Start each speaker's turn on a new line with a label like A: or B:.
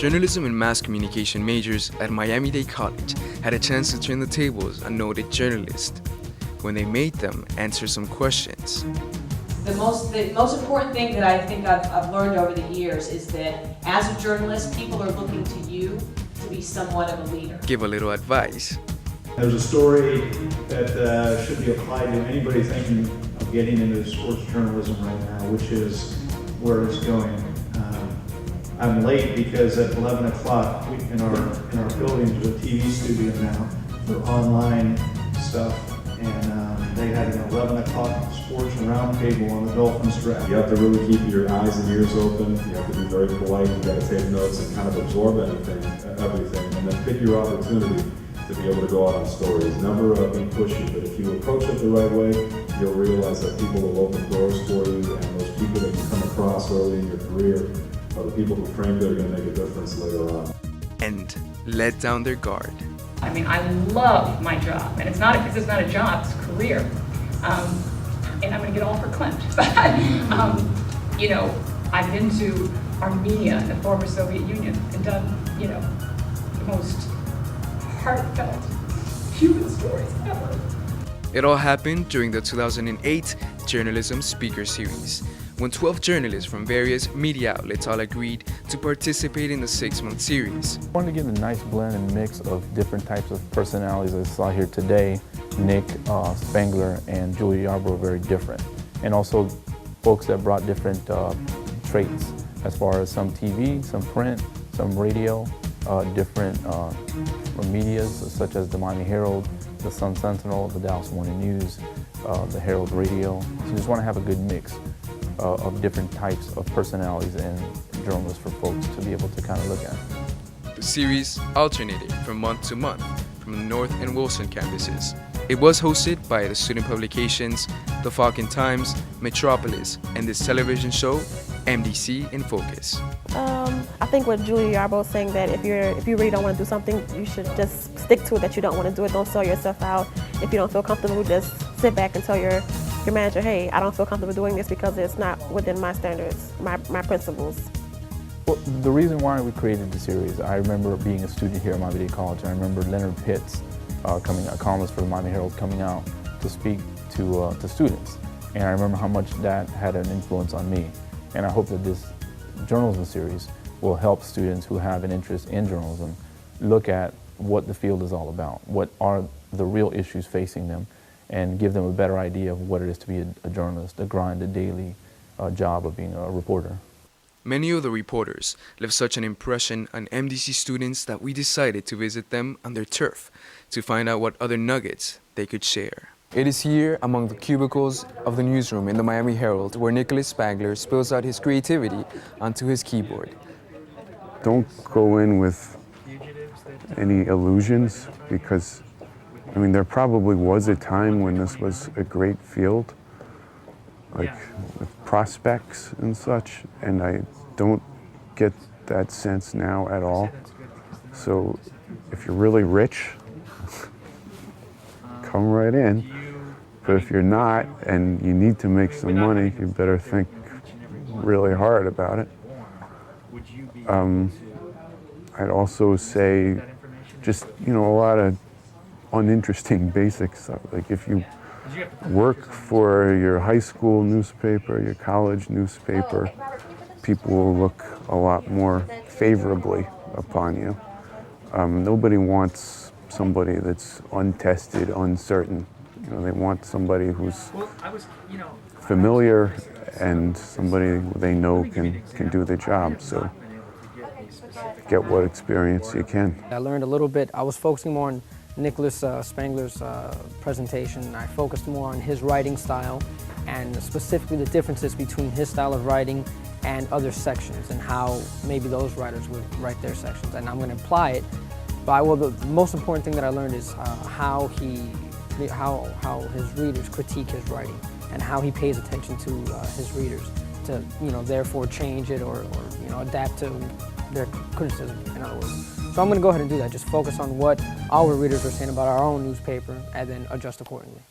A: Journalism and mass communication majors at Miami-Dade College had a chance to turn the tables on noted journalists when they made them answer some questions.
B: The most important thing that I think I've learned over the years is that as a journalist, people are looking to you to be somewhat of a leader.
A: Give a little advice.
C: There's a story that should be applied to anybody thinking of getting into sports journalism right now, which is where it's going. I'm late because at 11 o'clock in our building there's a TV studio now for online stuff, and they had an 11 o'clock sports roundtable on the Dolphins draft.
D: You have to really keep your eyes and ears open. You have to be very polite. You got to take notes and kind of absorb everything, and then pick your opportunity to be able to go out on stories. Never be pushy, but if you approach it the right way, you'll realize that people will open doors for you, and those people that you come across early in your career are the people who frankly are going to make a difference later on.
A: And let down their guard.
E: I mean, I love my job, and it's not because it's not a job, it's a career. And I'm going to get all verklempt. But, you know, I've been to Armenia and the former Soviet Union and done, you know, the most heartfelt human stories ever.
A: It all happened during the 2008 Journalism Speaker Series, when 12 journalists from various media outlets all agreed to participate in the 6-month series.
F: I wanted to get a nice blend and mix of different types of personalities. As I saw here today, Nick Spangler and Julia Yarbrough are very different. And also folks that brought different traits as far as some TV, some print, some radio, different medias such as the Miami Herald, the Sun Sentinel, the Dallas Morning News, the Herald Radio. So you just want to have a good mix of different types of personalities and journalists for folks to be able to kind of look at.
A: The series alternated from month to month from the North and Wolfson campuses. It was hosted by the student publications, The Falcon Times, Metropolis, and this television show, MDC in Focus.
G: I think what Julia Yarbrough is saying, that if you really don't want to do something, you should just stick to it, that you don't want to do it. Don't sell yourself out. If you don't feel comfortable, just sit back and tell your manager, hey, I don't feel comfortable doing this because it's not within my standards, my principles.
F: Well, the reason why we created the series, I remember being a student here at Miami-Dade College, and I remember Leonard Pitts, a columnist for the Miami Herald, coming out to speak to students. And I remember how much that had an influence on me. And I hope that this journalism series will help students who have an interest in journalism look at what the field is all about, what are the real issues facing them, and give them a better idea of what it is to be a journalist, the grind, the daily job of being a reporter.
A: Many of the reporters left such an impression on MDC students that we decided to visit them on their turf to find out what other nuggets they could share. It is here among the cubicles of the newsroom in the Miami Herald where Nicholas Spangler spills out his creativity onto his keyboard.
H: Don't go in with any illusions, because I mean, there probably was a time when this was a great field, like with prospects and such, and I don't get that sense now at all. So if you're really rich, come right in. But if you're not and you need to make some money, you better think really hard about it. I'd also say just, you know, a lot of uninteresting basic stuff. Like if you work for your high school newspaper, your college newspaper, people will look a lot more favorably upon you. Nobody wants somebody that's untested, uncertain. You know, they want somebody who's familiar and somebody they know can do the job. So get what experience you can.
I: I learned a little bit. I was focusing more on Nicholas Spangler's presentation. I focused more on his writing style and specifically the differences between his style of writing and other sections and how maybe those writers would write their sections. And I'm going to apply it. But the most important thing that I learned is how his readers critique his writing and how he pays attention to his readers to, you know, therefore change it or you know, adapt to their criticism, in other words. So I'm going to go ahead and do that. Just focus on what our readers are saying about our own newspaper and then adjust accordingly.